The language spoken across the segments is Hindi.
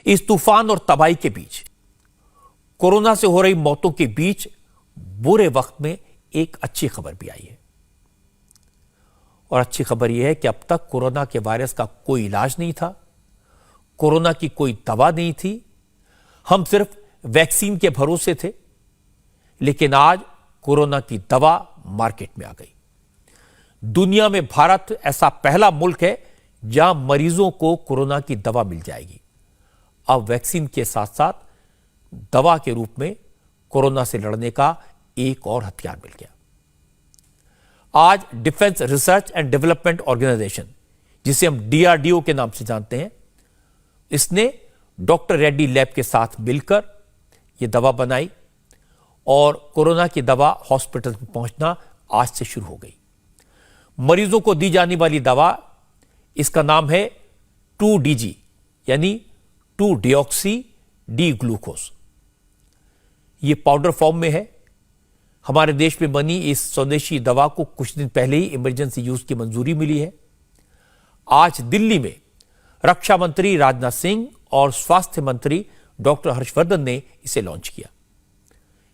इस तूफान और तबाही के बीच, कोरोना से हो रही मौतों के बीच बुरे वक्त में एक अच्छी खबर भी आई है। और अच्छी खबर यह है कि अब तक कोरोना के वायरस का कोई इलाज नहीं था, कोरोना की कोई दवा नहीं थी, हम सिर्फ वैक्सीन के भरोसे थे। लेकिन आज कोरोना की दवा मार्केट में आ गई। दुनिया में भारत ऐसा पहला मुल्क है जहां मरीजों को कोरोना की दवा मिल जाएगी। अब वैक्सीन के साथ साथ दवा के रूप में कोरोना से लड़ने का एक और हथियार मिल गया। आज defence research and development organisation, जिसे हम डीआरडीओ के नाम से जानते हैं, इसने डॉक्टर रेड्डी लैब के साथ मिलकर यह दवा बनाई और कोरोना की दवा हॉस्पिटल में पहुंचना आज से शुरू हो गई। मरीजों को दी जाने वाली दवा, इसका नाम है 2DG यानी 2-डिऑक्सी डी ग्लूकोज। यह पाउडर फॉर्म में है। हमारे देश में बनी इस स्वदेशी दवा को कुछ दिन पहले ही इमरजेंसी यूज की मंजूरी मिली है। आज दिल्ली में रक्षा मंत्री राजनाथ सिंह और स्वास्थ्य मंत्री डॉक्टर हर्षवर्धन ने इसे लॉन्च किया।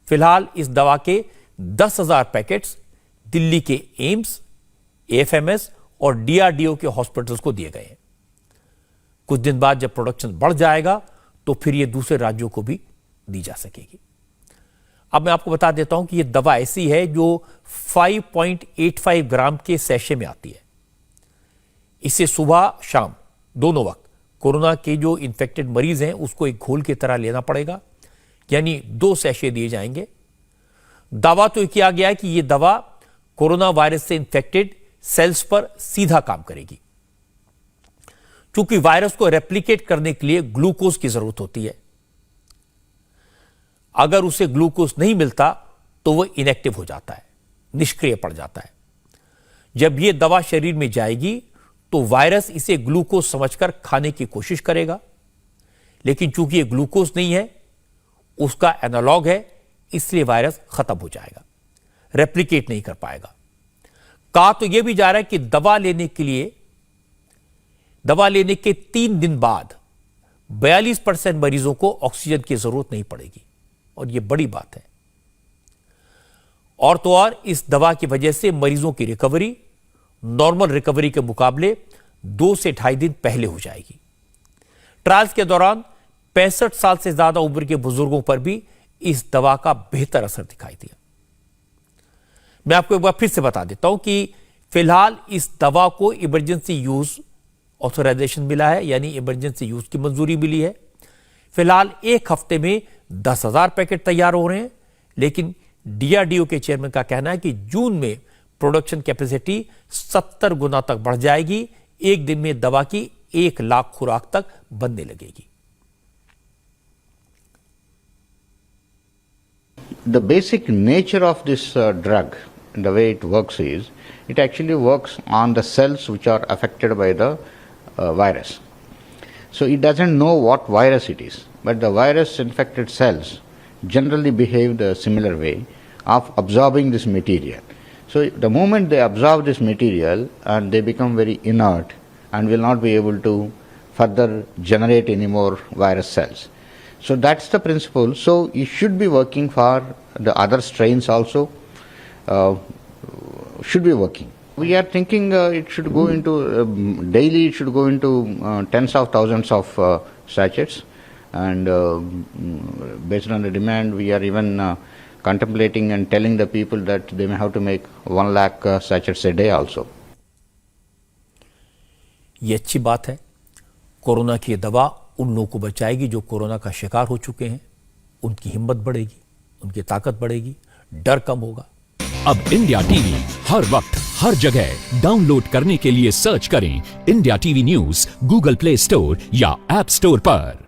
फिलहाल इस दवा के 10,000 पैकेट्स दिल्ली के एम्स, एएफएमएस और डीआरडीओ के हॉस्पिटल्स को दिए गए हैं। कुछ दिन बाद जब प्रोडक्शन बढ़ जाएगा तो फिर यह दूसरे राज्यों को भी दी जा सकेगी। अब मैं आपको बता देता हूं कि यह दवा ऐसी है जो 5.85 ग्राम के सैशे में आती है। इसे सुबह शाम दोनों वक्त कोरोना के जो इन्फेक्टेड मरीज हैं उसको एक घोल की तरह लेना पड़ेगा, यानी 2 सैशे दिए जाएंगे। दावा तो किया गया है कि यह दवा कोरोना वायरस से इन्फेक्टेड सेल्स पर सीधा काम करेगी। क्योंकि वायरस को रेप्लिकेट करने के लिए ग्लूकोज की जरूरत होती है। अगर उसे ग्लूकोज नहीं मिलता तो वह इनएक्टिव हो जाता है, निष्क्रिय पड़ जाता है। जब यह दवा शरीर में जाएगी तो वायरस इसे ग्लूकोज समझकर खाने की कोशिश करेगा, लेकिन चूंकि यह ग्लूकोज नहीं है, उसका एनालॉग है, इसलिए वायरस खत्म हो जाएगा, रेप्लिकेट नहीं कर पाएगा। कहा तो यह भी जा रहा है कि दवा लेने के 3 दिन बाद 42% मरीजों को ऑक्सीजन की जरूरत नहीं पड़ेगी, और यह बड़ी बात है। और तो और इस दवा की वजह से मरीजों की रिकवरी नॉर्मल रिकवरी के मुकाबले 2 से 2.5 दिन पहले हो जाएगी। ट्रायल्स के दौरान 65 साल से ज्यादा उम्र के बुजुर्गों पर भी इस दवा का बेहतर असर दिखाई दिया। मैं आपको एक बार फिर से बता देता हूं कि फिलहाल इस दवा को इमरजेंसी यूज ऑथराइजेशन मिला है, यानी इमरजेंसी यूज की मंजूरी मिली है। फिलहाल एक हफ्ते में 10,000 पैकेट तैयार हो रहे हैं, लेकिन डीआरडीओ के चेयरमैन का कहना है कि जून में प्रोडक्शन कैपेसिटी 70 गुना तक बढ़ जाएगी। एक दिन में दवा की 1 लाख खुराक तक बनने लगेगी। The basic nature of this drug, the way it works is, it actually works on the cells which are affected by the virus. So it doesn't know what virus it is, but the virus infected cells generally behave the similar way of absorbing this material. So the moment they absorb this material and they become very inert and will not be able to further generate any more virus cells. So that's the principle. So it should be working for the other strains also, should be working. We are thinking it should go into daily, it should go into tens of thousands of sachets, and based on the demand we are even contemplating and telling the people that they may have to make 1 lakh sachets a day also. ये अच्छी बात है। कोरोना की दवा उन लोगों को बचाएगी जो कोरोना का शिकार हो चुके हैं। उनकी हिम्मत बढ़ेगी, उनकी ताकत बढ़ेगी, डर कम होगा। अब इंडिया टीवी हर वक्त हर जगह डाउनलोड करने के लिए सर्च करें India TV news Google play store या ऐप स्टोर पर।